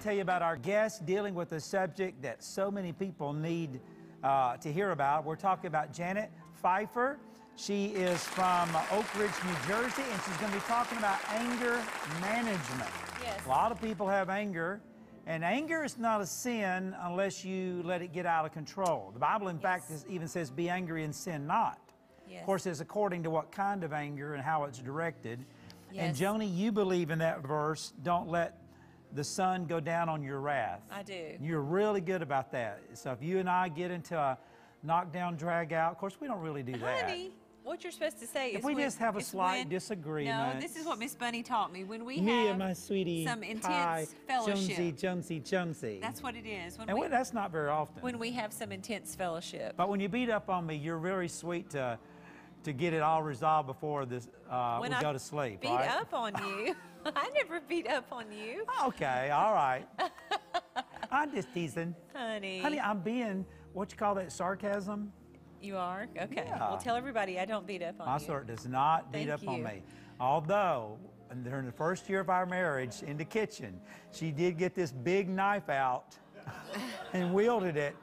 tell you about our guest dealing with a subject that so many people need to hear about. We're talking about Janet Pfeiffer. She is from Oak Ridge, New Jersey, and she's going to be talking about anger management. Yes. A lot of people have anger, and anger is not a sin unless you let it get out of control. The Bible, in fact, even says, be angry and sin not. Yes. Of course, it's according to what kind of anger and how it's directed. Yes. And Joni, you believe in that verse, don't let the sun go down on your wrath. I do. You're really good about that. So if you and I get into a knockdown, drag out, of course, we don't really do that. Honey, what you're supposed to say is if we just have a slight disagreement. No, this is what Miss Bunny taught me. When we me have and my sweetie, some intense hi, fellowship. Jonesy. That's what it is. That's not very often. When we have some intense fellowship. But when you beat up on me, you're very sweet to get it all resolved before this we go to sleep, beat right? up on you. I never beat up on you. Okay, all right. I'm just teasing. Honey, I'm being, what you call that, sarcasm? You are? Okay. Yeah. Well, tell everybody I don't beat up on you. My sort does not beat up on me. Although, during the first year of our marriage in the kitchen, she did get this big knife out and wielded it.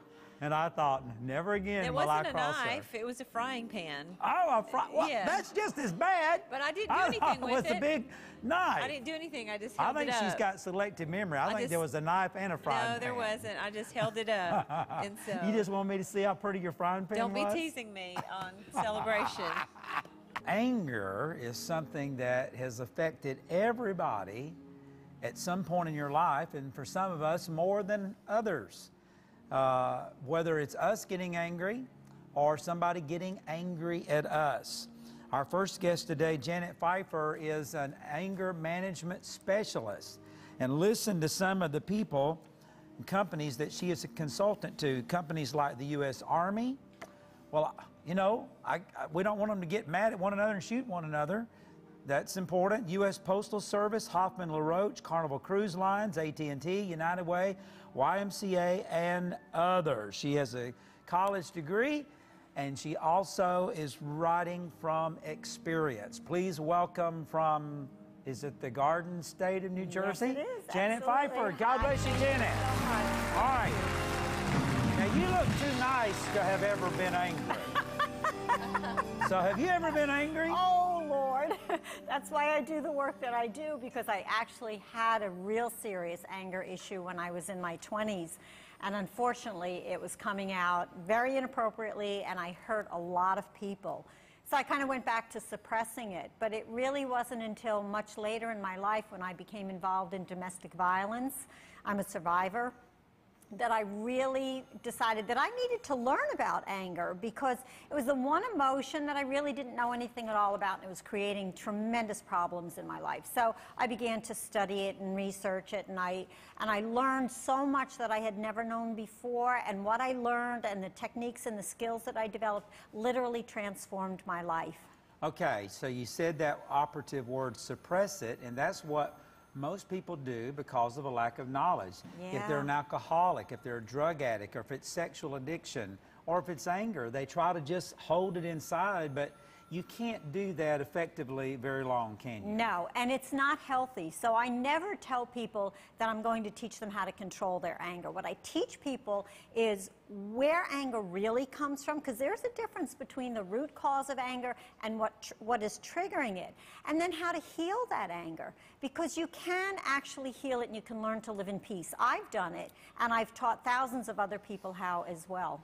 And I thought, never again will I cross her. It wasn't a knife, it was a frying pan. Oh, well, yeah. That's just as bad. But I didn't do anything with it. It was a big knife. I didn't do anything, I just held it up. I think she's got selective memory. I think there was a knife and a frying pan. No, there wasn't. I just held it up. And so, you just want me to see how pretty your frying pan was? Don't be teasing me on celebration. Anger is something that has affected everybody at some point in your life, and for some of us more than others. Whether it's us getting angry or somebody getting angry at us. Our first guest today, Janet Pfeiffer, is an anger management specialist. And listen to some of the people and companies that she is a consultant to, companies like the U.S. Army. Well, you know, we don't want them to get mad at one another and shoot one another. That's important. U.S. Postal Service, Hoffman LaRoche, Carnival Cruise Lines, AT&T, United Way, YMCA, and others. She has a college degree, and she also is writing from experience. Please welcome from, is it the Garden State of New Jersey? Yes, it is. Janet Absolutely. Pfeiffer. God bless you, Janet. All right. Now, you look too nice to have ever been angry. So, have you ever been angry? Oh, Lord. That's why I do the work that I do, because I actually had a real serious anger issue when I was in my 20s. And unfortunately, it was coming out very inappropriately, and I hurt a lot of people. So I kind of went back to suppressing it. But it really wasn't until much later in my life when I became involved in domestic violence. I'm a survivor. That I really decided that I needed to learn about anger, because it was the one emotion that I really didn't know anything at all about, and it was creating tremendous problems in my life. So I began to study it and research it, and I learned so much that I had never known before, and what I learned and the techniques and the skills that I developed literally transformed my life. Okay, so you said that operative word, suppress it, and that's what most people do because of a lack of knowledge. Yeah. If they're an alcoholic, if they're a drug addict, or if it's sexual addiction, or if it's anger, they try to just hold it inside, but you can't do that effectively very long, can you? No, and it's not healthy. So I never tell people that I'm going to teach them how to control their anger. What I teach people is where anger really comes from, because there's a difference between the root cause of anger and what is triggering it, and then how to heal that anger, because you can actually heal it and you can learn to live in peace. I've done it, and I've taught thousands of other people how as well.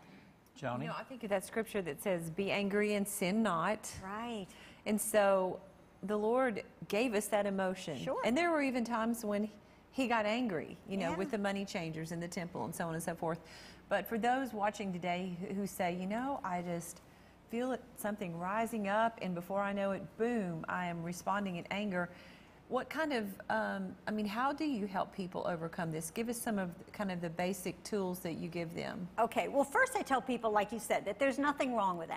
Joni? You know, I think of that scripture that says, be angry and sin not. Right. And so the Lord gave us that emotion. Sure. And there were even times when he got angry, you know, Yeah. with the money changers in the temple and so on and so forth. But for those watching today who say, you know, I just feel something rising up, and before I know it, boom, I am responding in anger. What kind of, I mean, how do you help people overcome this? Give us some of kind of the basic tools that you give them. Okay, well, first I tell people, like you said, that there's nothing wrong with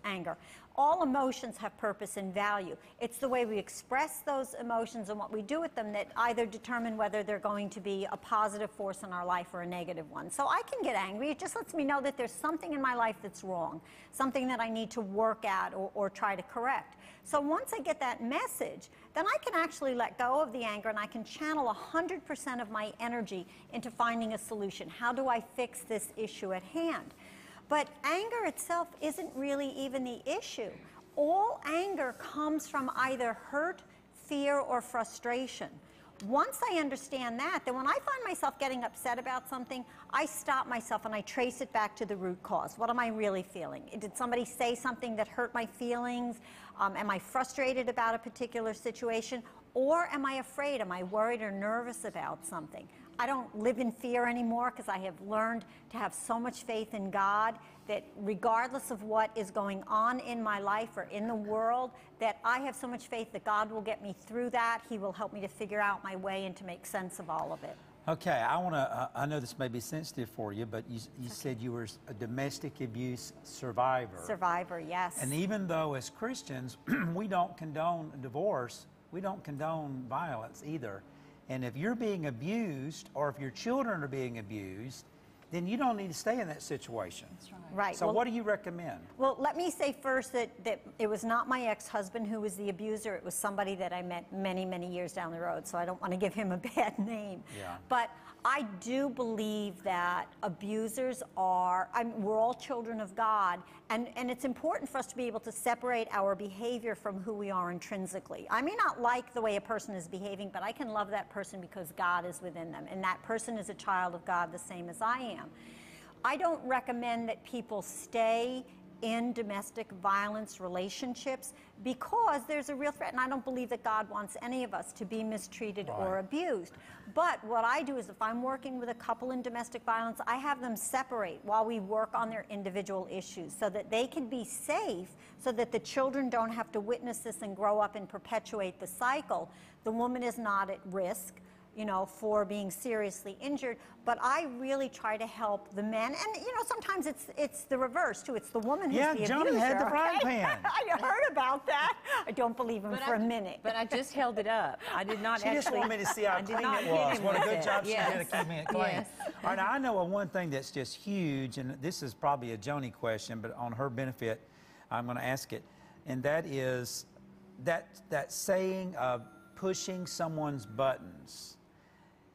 anger. All emotions have purpose and value. It's the way we express those emotions and what we do with them that either determine whether they're going to be a positive force in our life or a negative one. So I can get angry. It just lets me know that there's something in my life that's wrong, something that I need to work at or try to correct. So once I get that message, then I can actually let go of the anger and I can channel 100% of my energy into finding a solution. How do I fix this issue at hand? But anger itself isn't really even the issue. All anger comes from either hurt, fear, or frustration. Once I understand that, then when I find myself getting upset about something, I stop myself and I trace it back to the root cause. What am I really feeling? Did somebody say something that hurt my feelings? Am I frustrated about a particular situation? Or am I afraid? Am I worried or nervous about something? I don't live in fear anymore because I have learned to have so much faith in God that regardless of what is going on in my life or in the world, that I have so much faith that God will get me through that. He will help me to figure out my way and to make sense of all of it. Okay, I know this may be sensitive for you, but you said you were a domestic abuse survivor. Survivor, yes. And even though as Christians, we don't condone divorce, we don't condone violence either. And if you're being abused or if your children are being abused, then you don't need to stay in that situation. That's right. Right. So what do you recommend? Well, let me say first that it was not my ex-husband who was the abuser. It was somebody that I met many, many years down the road, so I don't want to give him a bad name. Yeah. But I do believe that abusers are, we're all children of God, and it's important for us to be able to separate our behavior from who we are intrinsically. I may not like the way a person is behaving, but I can love that person because God is within them, and that person is a child of God the same as I am. I don't recommend that people stay in domestic violence relationships because there's a real threat, and I don't believe that God wants any of us to be mistreated or abused. But what I do is if I'm working with a couple in domestic violence, I have them separate while we work on their individual issues so that they can be safe, so that the children don't have to witness this and grow up and perpetuate the cycle. The woman is not at risk, you know, for being seriously injured, but I really try to help the men, and you know, sometimes it's the reverse too. It's the woman who's the abuser. Yeah, Joni had the frying pan. I heard about that. I don't believe him for a minute. But I just held it up. I did not She just wanted me to see how clean it was. What a good job she did to keep me clean. Yes. All right, now I know one thing that's just huge, and this is probably a Joni question, but on her benefit, I'm going to ask it, and that is that saying of pushing someone's buttons.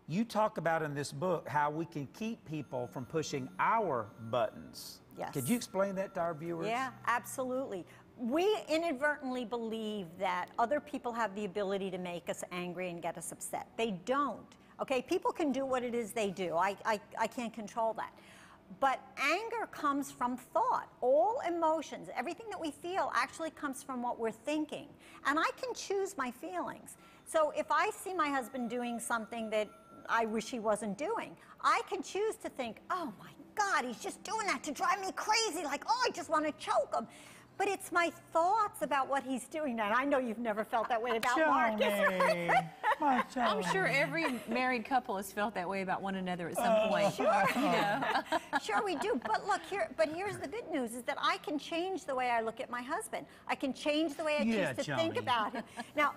You talk about in this book how we can keep people from pushing our buttons. Yes. Could you explain that to our viewers? Yeah, absolutely. We inadvertently believe that other people have the ability to make us angry and get us upset. They don't. Okay, people can do what it is they do. I can't control that. But anger comes from thought. All emotions, everything that we feel actually comes from what we're thinking. And I can choose my feelings. So if I see my husband doing something that I wish he wasn't doing, I can choose to think, oh my God, he's just doing that to drive me crazy, like, oh, I just want to choke him. But it's my thoughts about what he's doing now. And I know you've never felt that way about Marcus. My I'm sure every married couple has felt that way about one another at some point. Sure. You know? Sure we do. But look, here's the good news is that I can change the way I look at my husband. I can change the way I choose to think about him. Now,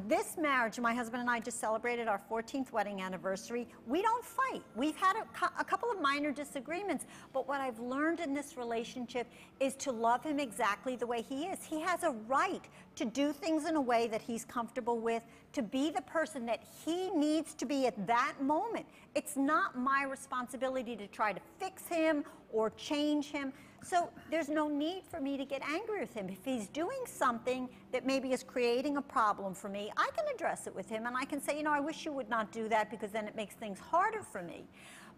this marriage, my husband and I just celebrated our 14th wedding anniversary. We don't fight. We've had a couple of minor disagreements, but what I've learned in this relationship is to love him exactly the way he is. He has a right to do things in a way that he's comfortable with, to be the person that he needs to be at that moment. It's not my responsibility to try to fix him or change him. So there's no need for me to get angry with him. If he's doing something that maybe is creating a problem for me, I can address it with him and I can say, you know, I wish you would not do that because then it makes things harder for me.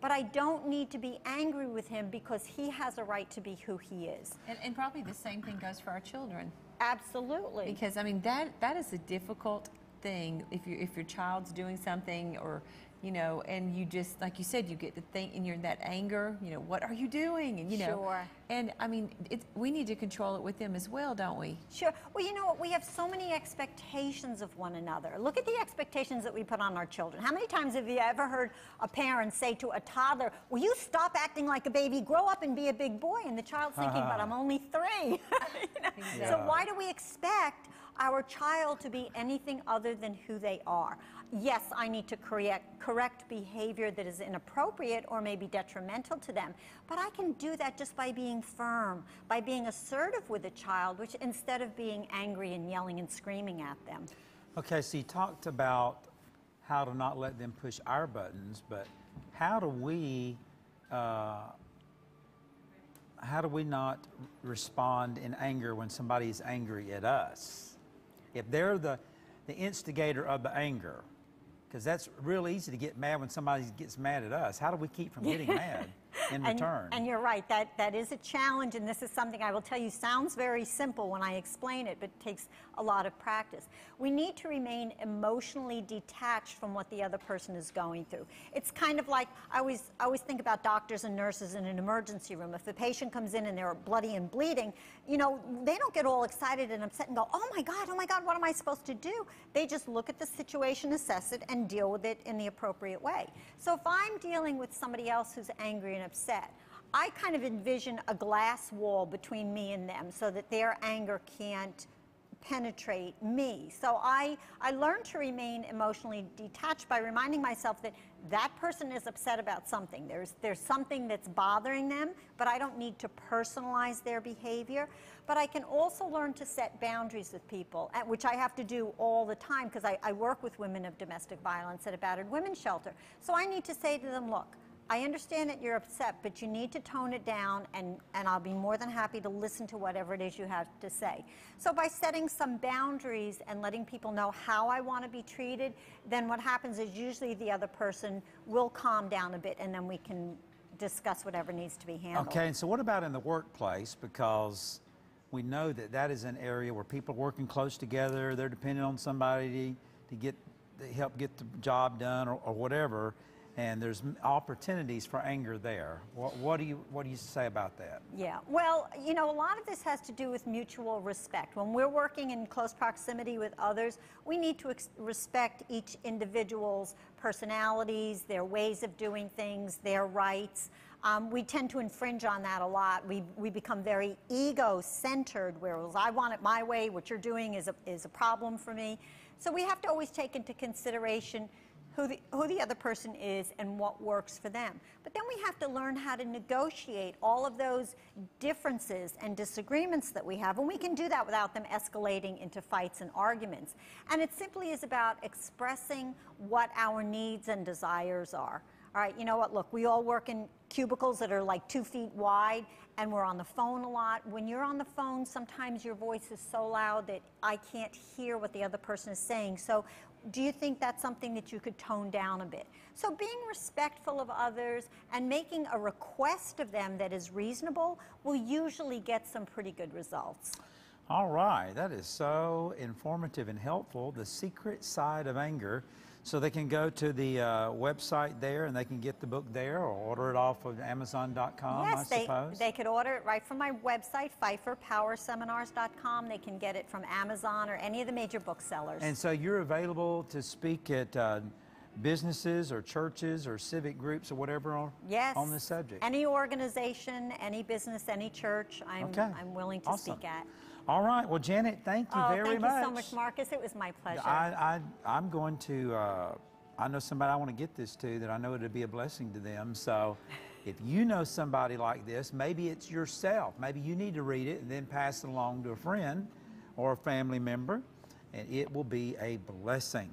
But I don't need to be angry with him because he has a right to be who he is. And probably the same thing goes for our children. Absolutely. Because I mean that is a difficult thing if your child's doing something or you know, and you just, like you said, you get to think, and you're in that anger, you know, what are you doing? And, you know, Sure. and I mean, we need to control it with them as well, don't we? Sure. Well, you know what? We have so many expectations of one another. Look at the expectations that we put on our children. How many times have you ever heard a parent say to a toddler, will you stop acting like a baby, grow up and be a big boy? And the child's thinking, but I'm only 3. You know? Exactly. So why do we expect our child to be anything other than who they are? Yes, I need to correct behavior that is inappropriate or maybe detrimental to them, but I can do that just by being firm, by being assertive with a child, which instead of being angry and yelling and screaming at them. Okay, so you talked about how to not let them push our buttons, but how do we not respond in anger when somebody's angry at us? If they're the instigator of the anger, because that's real easy to get mad when somebody gets mad at us. How do we keep from getting mad in return? And you're right, that is a challenge, and this is something I will tell you sounds very simple when I explain it, but it takes a lot of practice. We need to remain emotionally detached from what the other person is going through. It's kind of like, I always think about doctors and nurses in an emergency room. If the patient comes in and they're bloody and bleeding, you know, they don't get all excited and upset and go, oh my God, what am I supposed to do? They just look at the situation, assess it, and deal with it in the appropriate way. So if I'm dealing with somebody else who's angry and upset, I kind of envision a glass wall between me and them so that their anger can't penetrate me. So I learn to remain emotionally detached by reminding myself that that person is upset about something. There's something that's bothering them, but I don't need to personalize their behavior. But I can also learn to set boundaries with people, which I have to do all the time because I work with women of domestic violence at a battered women's shelter. So I need to say to them, look, I understand that you're upset, but you need to tone it down, and I'll be more than happy to listen to whatever it is you have to say. So by setting some boundaries and letting people know how I want to be treated, then what happens is usually the other person will calm down a bit, and then we can discuss whatever needs to be handled. Okay, and so what about in the workplace? Because we know that is an area where people are working close together, they're depending on somebody to help get the job done or whatever. And there's opportunities for anger there. What do you say about that? Yeah, well, you know, a lot of this has to do with mutual respect. When we're working in close proximity with others, we need to respect each individual's personalities, their ways of doing things, their rights. We tend to infringe on that a lot. We become very ego-centered, whereas I want it my way, what you're doing is a problem for me. So we have to always take into consideration who the other person is and what works for them. But then we have to learn how to negotiate all of those differences and disagreements that we have, and we can do that without them escalating into fights and arguments. And it simply is about expressing what our needs and desires are. All right, you know what, look, we all work in cubicles that are like 2 feet wide, and we're on the phone a lot. When you're on the phone, sometimes your voice is so loud that I can't hear what the other person is saying. So do you think that's something that you could tone down a bit? So being respectful of others and making a request of them that is reasonable will usually get some pretty good results. All right, that is so informative and helpful. The secret side of anger. So they can go to the website there and they can get the book there or order it off of Amazon.com, yes, I suppose? They could order it right from my website, PfeifferPowerSeminars.com. They can get it from Amazon or any of the major booksellers. And so you're available to speak at businesses or churches or civic groups or whatever on this subject? Any organization, any business, any church, I'm willing to speak at. All right. Well, Janet, thank you very much. Thank you so much, Marcus. It was my pleasure. I'm going to, I know somebody I want to get this to that I know it'll be a blessing to them. So if you know somebody like this, maybe it's yourself. Maybe you need to read it and then pass it along to a friend or a family member, and it will be a blessing.